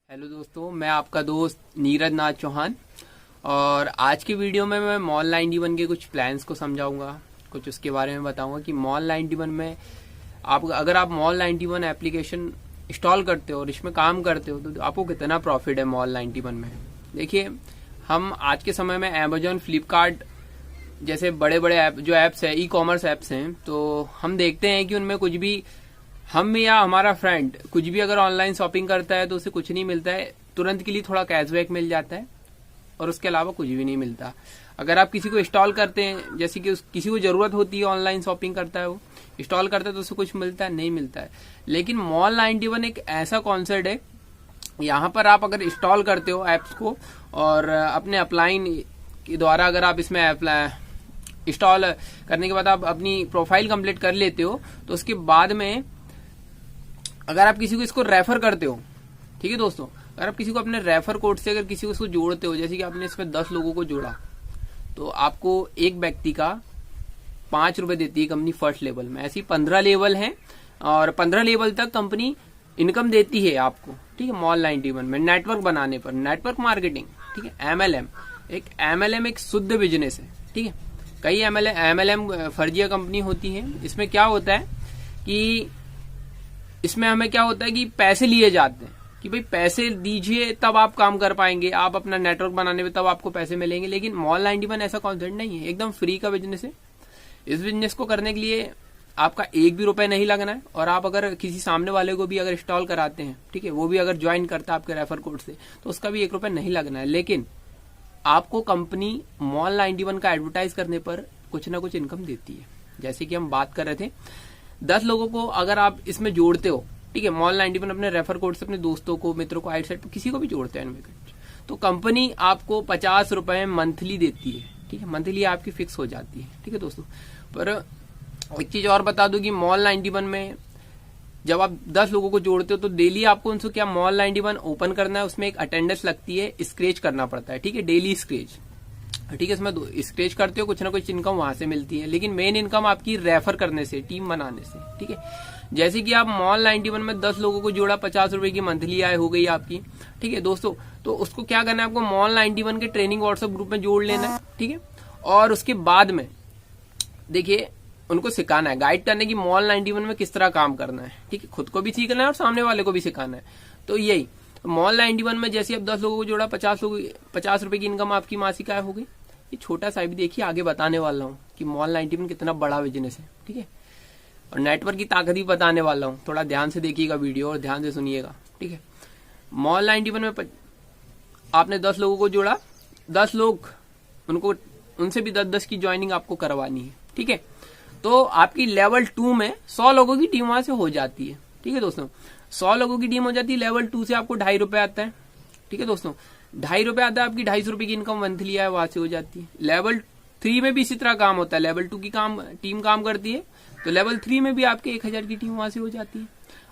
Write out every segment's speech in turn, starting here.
Hello दोस्तों, मैं आपका दोस्त नीरज नाथ चौहान। और आज की वीडियो में मैं मॉल 91 के कुछ प्लान्स को समझाऊंगा, कुछ उसके बारे में बताऊंगा कि मॉल 91 में अगर आप मॉल 91 एप्लीकेशन इंस्टॉल करते हो और इसमें काम करते हो तो आपको कितना प्रॉफिट है मॉल 91 में। देखिए, हम आज के समय में अमेजोन, फ्लिपकार्ट जैसे बड़े बड़े ऐप जो ऐप्स है, ई कॉमर्स ऐप्स हैं, तो हम देखते हैं कि उनमें कुछ भी हम या हमारा फ्रेंड कुछ भी अगर ऑनलाइन शॉपिंग करता है तो उसे कुछ नहीं मिलता है। तुरंत के लिए थोड़ा कैशबैक मिल जाता है और उसके अलावा कुछ भी नहीं मिलता। अगर आप किसी को इंस्टॉल करते हैं, जैसे कि किसी को जरूरत होती है, ऑनलाइन शॉपिंग करता है, वो इंस्टॉल करता है तो उसे कुछ मिलता है, नहीं मिलता है। लेकिन मॉल 91 एक ऐसा कॉन्सेप्ट है, यहाँ पर आप अगर इंस्टॉल करते हो ऐप्स को और अपने अपलाइन के द्वारा अगर आप इसमें इंस्टॉल करने के बाद आप अपनी प्रोफाइल कंप्लीट कर लेते हो, तो उसके बाद में अगर आप किसी को इसको रेफर करते हो, ठीक है दोस्तों, अगर आप किसी को अपने रेफर कोड से अगर किसी को इसको जोड़ते हो, जैसे कि आपने इसमें 10 लोगों को जोड़ा, तो आपको एक व्यक्ति का 5 रुपए देती है कंपनी फर्स्ट लेवल में। ऐसी 15 लेवल हैं और 15 लेवल तक कंपनी इनकम देती है आपको, ठीक है। मॉल 91 में नेटवर्क बनाने पर, नेटवर्क मार्केटिंग, ठीक है। एमएलएम एक शुद्ध बिजनेस है, ठीक है। कई एमएलएम फर्जिया कंपनी होती है। इसमें क्या होता है कि इसमें हमें क्या होता है कि पैसे लिए जाते हैं कि भाई पैसे दीजिए तब आप काम कर पाएंगे, आप अपना नेटवर्क बनाने में तब आपको पैसे मिलेंगे। लेकिन मॉल 91 ऐसा कॉन्सेप्ट नहीं है, एकदम फ्री का बिजनेस है। इस बिजनेस को करने के लिए आपका एक भी रुपए नहीं लगना है। और आप अगर किसी सामने वाले को भी अगर इंस्टॉल कराते हैं, ठीक है, वो भी अगर ज्वाइन करता है आपके रेफर कोड से, तो उसका भी 1 रुपए नहीं लगना है। लेकिन आपको कंपनी मॉल 91 का एडवर्टाइज करने पर कुछ ना कुछ इनकम देती है। जैसे कि हम बात कर रहे थे, 10 लोगों को अगर आप इसमें जोड़ते हो, ठीक है, मॉल 91 अपने रेफर कोड से अपने दोस्तों को, मित्रों को, आउटसाइड किसी को भी जोड़ते हैं, तो कंपनी आपको 50 रुपए मंथली देती है, ठीक है। मंथली आपकी फिक्स हो जाती है, ठीक है दोस्तों। पर एक चीज और बता दूं कि मॉल 91 में जब आप 10 लोगों को जोड़ते हो तो डेली आपको उनसे क्या मॉल 91 ओपन करना है, उसमें एक अटेंडेंस लगती है, स्क्रैच करना पड़ता है, ठीक है, डेली स्क्रैच, ठीक है। इसमें स्क्रैच करते हो, कुछ ना कुछ इनकम वहां से मिलती है। लेकिन मेन इनकम आपकी रेफर करने से, टीम बनाने से, ठीक है। जैसे कि आप मॉल 91 में 10 लोगों को जोड़ा, 50 रुपए की मंथली आय हो गई आपकी, ठीक है दोस्तों। तो उसको क्या करना है, आपको मॉल 91 के ट्रेनिंग व्हाट्सएप ग्रुप में जोड़ लेना है, ठीक है। और उसके बाद में देखिए उनको सिखाना है, गाइड करने की मॉल 91 में किस तरह काम करना है, ठीक है। खुद को भी सीखना है और सामने वाले को भी सिखाना है। तो यही मॉल 91 में जैसे अब 10 लोगों को जोड़ा, 50 रुपए की इनकम आपकी मासिक आय हो गई। ये छोटा सा भी देखिए, आगे बताने वाला हूँ कि मॉल 91 कितना बड़ा बिजनेस है, ठीक है। और नेटवर्क की ताकत भी बताने वाला हूँ, थोड़ा ध्यान से देखिएगा वीडियो और ध्यान से सुनिएगा, ठीक है। मॉल 91 में आपने 10 लोगों को जोड़ा, 10 लोग उनसे भी 10-10 की ज्वाइनिंग आपको करवानी है, ठीक है। तो आपकी लेवल 2 में 100 लोगों की टीम वहां से हो जाती है, ठीक है दोस्तों। 100 लोगों की टीम हो जाती है। लेवल 2 से आपको 2.5 रुपए आता है, ठीक है दोस्तों। 2.5 रुपए आता है, आपकी 250 रुपए की इनकम मंथली है, वहां से हो जाती है। लेवल 3 में भी इसी तरह काम होता है। लेवल 2 की टीम काम करती है, तो लेवल 3 में भी आपके 1000 की टीम वहां से हो जाती है।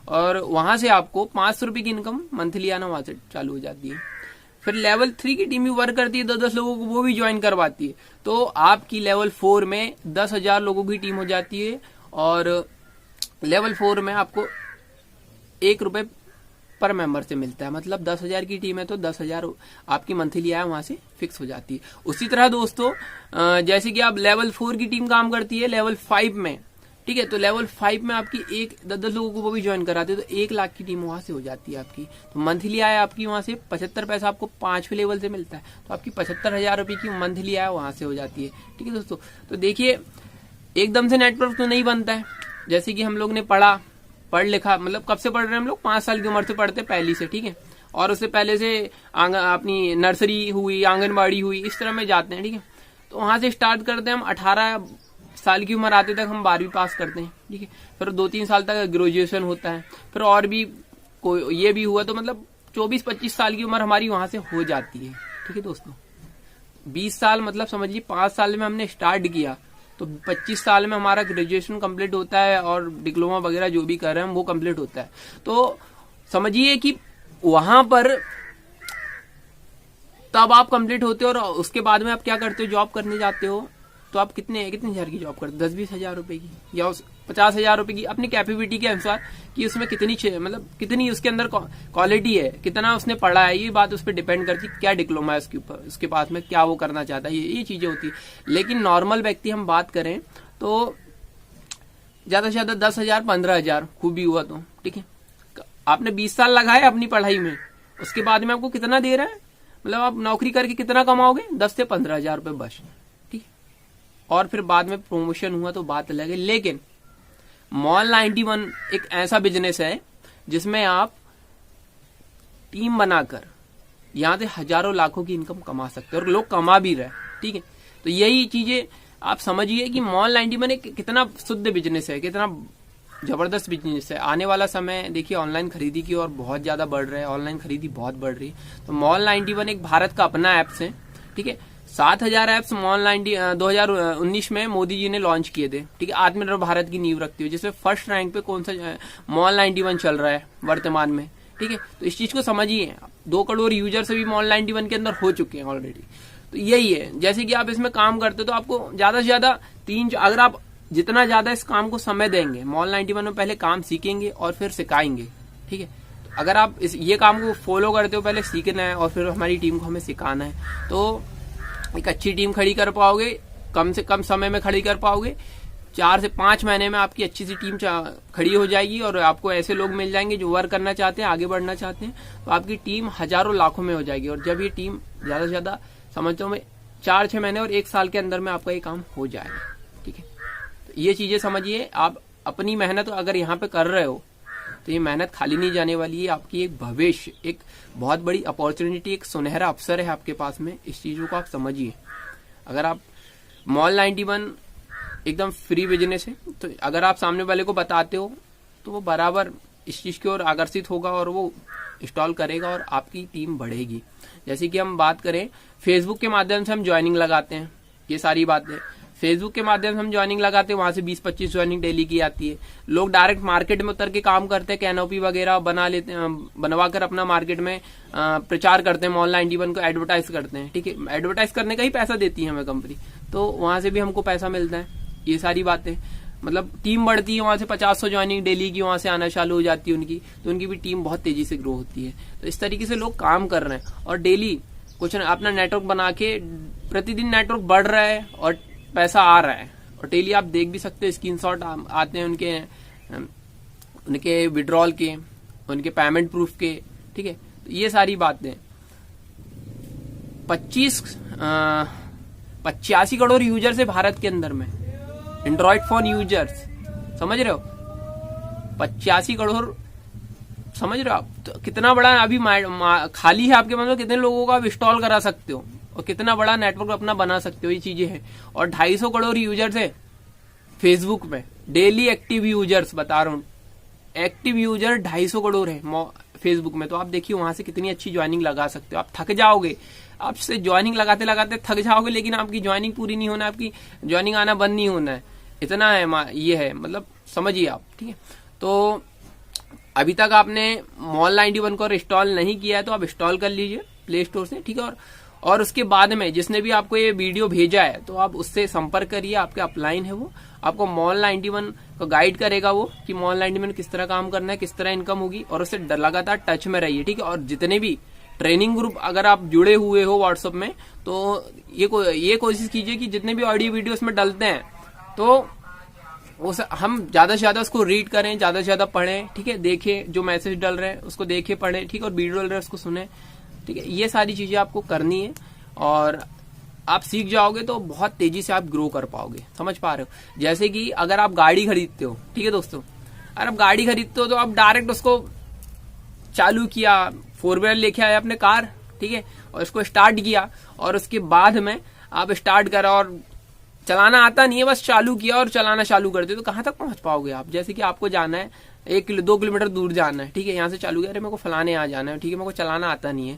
और वहां से आपको 500 रुपए की इनकम मंथली आना वहां से चालू हो जाती है। फिर लेवल 3 की टीम भी वर्क करती है, 10-10 लोगों को वो भी ज्वाइन करवाती है। तो आपकी लेवल 4 में 10,000 लोगों की टीम हो जाती है। और लेवल 4 में आपको 1 रुपए पर मेंबर से मिलता है। मतलब 10,000 की टीम है तो 10,000 आपकी मंथली आय वहां से फिक्स हो जाती है। उसी तरह दोस्तों, जैसे कि आप लेवल 4 की टीम काम करती है लेवल 5 में, ठीक है। तो लेवल 5 में आपकी 10-10 लोगों को वो भी ज्वाइन कराते हैं, तो 1 लाख की टीम वहां से हो जाती है आपकी। तो मंथली आय आपकी वहां से 75 पैसा आपको 5वें लेवल से मिलता है, तो आपकी 75,000 रुपए की मंथली आय वहां से हो जाती है, ठीक है दोस्तों। तो देखिए, एकदम से नेटवर्क तो नहीं बनता है। जैसे कि हम लोग ने पढ़ लिखा, मतलब कब से पढ़ रहे हैं हम लोग, 5 साल की उम्र से पढ़ते पहली से, ठीक है। और उससे पहले से अपनी नर्सरी हुई, आंगनबाड़ी हुई, इस तरह में जाते हैं, ठीक है। तो वहां से स्टार्ट करते हैं हम। 18 साल की उम्र आते तक हम 12वीं पास करते हैं, ठीक है। फिर 2-3 साल तक ग्रेजुएशन होता है। फिर और भी कोई ये भी हुआ, तो मतलब 24-25 साल की उम्र हमारी वहां से हो जाती है, ठीक है दोस्तों। 20 साल मतलब समझिए 5 साल में हमने स्टार्ट किया, तो 25 साल में हमारा ग्रेजुएशन कंप्लीट होता है और डिप्लोमा वगैरह जो भी कर रहे हैं हम वो कंप्लीट होता है। तो समझिए कि वहां पर तब आप कंप्लीट होते हो और उसके बाद में आप क्या करते हो, जॉब करने जाते हो। तो आप कितने हजार की जॉब करते हो, 10-20 हजार रुपए की, या 50,000 रुपए की अपनी कैपेबिलिटी के अनुसार कि उसमें कितनी मतलब कितनी उसके अंदर क्वालिटी है, कितना उसने पढ़ा है, ये बात उस पर डिपेंड करती है, क्या डिप्लोमा है उसके ऊपर, उसके पास में क्या वो करना चाहता है, ये चीजें होती है। लेकिन नॉर्मल व्यक्ति हम बात करें तो ज्यादा से ज्यादा 10,000 15,000 खूब भी हुआ तो ठीक है। आपने 20 साल लगाए अपनी पढ़ाई में, उसके बाद में आपको कितना दे रहा है, मतलब आप नौकरी करके कितना कमाओगे, 10 से 15,000 रुपए बस, ठीक है। और फिर बाद में प्रमोशन हुआ तो बात अलग है। लेकिन मॉल 91 एक ऐसा बिजनेस है जिसमें आप टीम बनाकर यहां से हजारों लाखों की इनकम कमा सकते हैं और लोग कमा भी रहे, ठीक है। तो यही चीजें आप समझिए कि मॉल 91 एक कितना शुद्ध बिजनेस है, कितना जबरदस्त बिजनेस है। आने वाला समय देखिए ऑनलाइन खरीदी की और बहुत ज्यादा बढ़ रहा है, ऑनलाइन खरीदी बहुत बढ़ रही है। तो मॉल 91 एक भारत का अपना एप्स है, ठीक है। 7,000 एप्स मॉल 2019 में मोदी जी ने लॉन्च किए थे, ठीक है। आत्मनिर्भर भारत की नींव रखती है, जिसमें फर्स्ट रैंक पे कौन सा मॉल 91 चल रहा है वर्तमान में, ठीक है। तो इस चीज को समझिए, 2 करोड़ यूजर से भी मॉल 91 के अंदर हो चुके हैं ऑलरेडी। तो यही है, जैसे कि आप इसमें काम करते हो तो आपको ज्यादा से ज्यादा अगर आप जितना ज्यादा इस काम को समय देंगे, मॉल 91 में पहले काम सीखेंगे और फिर सिखाएंगे, ठीक है। तो अगर आप ये काम को फॉलो करते हो, पहले सीखना है और फिर हमारी टीम को हमें सिखाना है, तो एक अच्छी टीम खड़ी कर पाओगे, कम से कम समय में खड़ी कर पाओगे। 4 से 5 महीने में आपकी अच्छी सी टीम खड़ी हो जाएगी और आपको ऐसे लोग मिल जाएंगे जो वर्क करना चाहते हैं, आगे बढ़ना चाहते हैं। तो आपकी टीम हजारों लाखों में हो जाएगी। और जब ये टीम ज्यादा से ज्यादा समझता हूँ मैं 4-6 महीने और 1 साल के अंदर में आपका ये काम हो जाएगा, ठीक है। तो ये चीजें समझिए, आप अपनी मेहनत अगर यहाँ पे कर रहे हो तो ये मेहनत खाली नहीं जाने वाली है। आपकी एक भविष्य, एक बहुत बड़ी अपॉर्चुनिटी, एक सुनहरा अवसर है आपके पास में। इस चीजों को आप समझिए। अगर आप मॉल 91 एकदम फ्री बिजनेस है, तो अगर आप सामने वाले को बताते हो तो वो बराबर इस चीज की ओर आकर्षित होगा और वो इंस्टॉल करेगा और आपकी टीम बढ़ेगी। जैसे कि हम बात करें, फेसबुक के माध्यम से हम ज्वाइनिंग लगाते हैं, ये सारी बातें फेसबुक के माध्यम से हम ज्वाइनिंग लगाते हैं, वहां से 20-25 ज्वाइनिंग डेली की आती है। लोग डायरेक्ट मार्केट में उतर के काम करते हैं, कैनोपी वगैरह बना लेते हैं, बनवाकर अपना मार्केट में प्रचार करते हैं, मॉल 91 को एडवर्टाइज करते हैं, ठीक है। एडवर्टाइज करने का ही पैसा देती है हमें कंपनी, तो वहां से भी हमको पैसा मिलता है। ये सारी बातें, मतलब टीम बढ़ती है, वहां से 50-100 ज्वाइनिंग डेली की वहां से आना चालू हो जाती है उनकी, तो उनकी भी टीम बहुत तेजी से ग्रो होती है। तो इस तरीके से लोग काम कर रहे हैं और डेली कुछ अपना नेटवर्क बना के प्रतिदिन नेटवर्क बढ़ रहा है और पैसा आ रहा है। और डेली आप देख भी सकते हो, स्क्रीनशॉट आते हैं उनके विड्रॉल के, उनके पेमेंट प्रूफ के, ठीक है। तो ये सारी बातें 85 करोड़ यूजर्स है भारत के अंदर में, एंड्रॉइड फोन यूजर्स, समझ रहे हो, 85 करोड़, समझ रहे हो आप। तो कितना बड़ा अभी खाली है आपके, मतलब कितने लोगों का आप इंस्टॉल करा सकते हो और कितना बड़ा नेटवर्क अपना बना सकते हो, ये चीजें हैं। और 250 करोड़ यूजर्स है फेसबुक में, डेली एक्टिव यूजर्स बता रहा हूँ, एक्टिव यूजर 250 करोड़ है फेसबुक में। तो आप देखिए वहां से कितनी अच्छी ज्वाइनिंग लगा सकते हो। आप थक जाओगे, आपसे ज्वाइनिंग लगाते लगाते थक जाओगे, लेकिन आपकी ज्वाइनिंग पूरी नहीं होना, आपकी ज्वाइनिंग आना बंद नहीं होना है, इतना है, ये है, मतलब समझिए आप, ठीक है। तो अभी तक आपने मॉल 91 को इंस्टॉल नहीं किया है तो आप इंस्टॉल कर लीजिए प्ले स्टोर से, ठीक है। और उसके बाद में जिसने भी आपको ये वीडियो भेजा है तो आप उससे संपर्क करिए, आपके अपलाइन है वो, आपको मॉल 91 को गाइड करेगा वो कि मॉल 91 किस तरह काम करना है, किस तरह इनकम होगी, और उससे लगातार टच में रहिए, ठीक है। और जितने भी ट्रेनिंग ग्रुप अगर आप जुड़े हुए हो व्हाट्सएप में, तो ये कोशिश कीजिए कि जितने भी ऑडियो वीडियो में डलते हैं तो हम ज्यादा से ज्यादा उसको रीड करें, ज्यादा से ज्यादा पढ़ें, ठीक है। देखें जो मैसेज डल रहे हैं उसको देखें, पढ़ें, ठीक है। और वीडियो डल रहे हैं उसको सुने, ठीक है। ये सारी चीजें आपको करनी है और आप सीख जाओगे तो बहुत तेजी से आप ग्रो कर पाओगे, समझ पा रहे हो। जैसे कि अगर आप गाड़ी खरीदते हो, ठीक है दोस्तों, अगर आप गाड़ी खरीदते हो तो आप डायरेक्ट उसको चालू किया, 4 व्हीलर लेके आए अपने कार, ठीक है, और उसको स्टार्ट किया और उसके बाद में आप स्टार्ट करा और चलाना आता नहीं है, बस चालू किया और चलाना चालू कर दिया, तो कहां तक पहुंच पाओगे आप। जैसे कि आपको जाना है 1-2 किलोमीटर दूर जाना है, ठीक है, यहाँ से चालू किया, अरे मेरे को फलाने यहाँ जाना है, ठीक है, मेरे को चलाना आता नहीं है।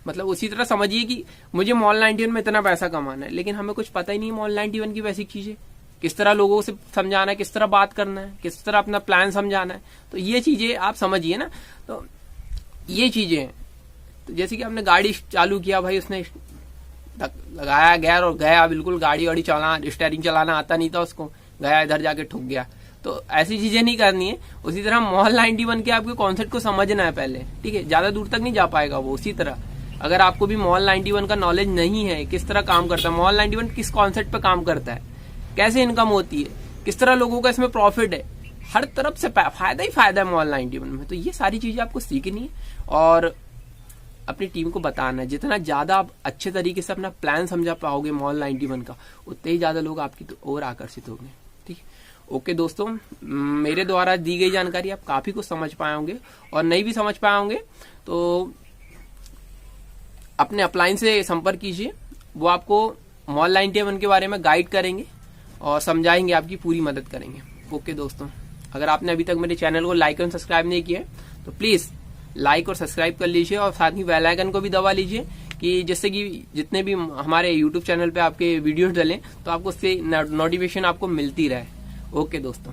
मतलब उसी तरह समझिए कि मुझे मॉल 91 में इतना पैसा कमाना है, लेकिन हमें कुछ पता ही नहीं मॉल 91 की बेसिक चीजें, किस तरह लोगों से समझाना है, किस तरह बात करना है, किस तरह अपना प्लान समझाना है। तो ये चीजें आप समझिए ना, तो ये चीजें, तो जैसे कि आपने गाड़ी चालू किया, भाई उसने लगाया गियर और गया, बिल्कुल गाड़ी वाड़ी चलाना, स्टीयरिंग चलाना आता नहीं था उसको, गया इधर जाके ठुक गया, तो ऐसी चीजें नहीं करनी है। उसी तरह मॉल 91 के आपके कॉन्सेप्ट को समझना है पहले, ठीक है। ज्यादा दूर तक नहीं जा पाएगा वो। उसी तरह अगर आपको भी मॉल 91 का नॉलेज नहीं है, किस तरह काम करता है मॉल 91, किस कॉन्सेप्ट पे काम करता है, कैसे इनकम होती है, किस तरह लोगों का इसमें प्रॉफिट है, हर तरफ से फायदा ही फायदा है मॉल 91 में। तो ये सारी चीजें आपको सीखनी है और अपनी टीम को बताना है। जितना ज्यादा आप अच्छे तरीके से अपना प्लान समझा पाओगे मॉल 91 का, उतने ही ज्यादा लोग आपकी ओर आकर्षित होंगे, ठीक है। ओके दोस्तों, मेरे द्वारा दी गई जानकारी आप काफी कुछ समझ पाए होंगे, और नहीं भी समझ पाए होंगे तो अपने अपलाइन से संपर्क कीजिए। वो आपको मॉल 91 के बारे में गाइड करेंगे और समझाएंगे, आपकी पूरी मदद करेंगे। ओके दोस्तों, अगर आपने अभी तक मेरे चैनल को लाइक और सब्सक्राइब नहीं किया तो प्लीज लाइक और सब्सक्राइब कर लीजिए, और साथ ही बेल आइकन को भी दबा लीजिए कि जिससे कि जितने भी हमारे यूट्यूब चैनल पे आपके वीडियोस डलें तो आपको उससे नोटिफिकेशन आपको मिलती रहे। ओके दोस्तों।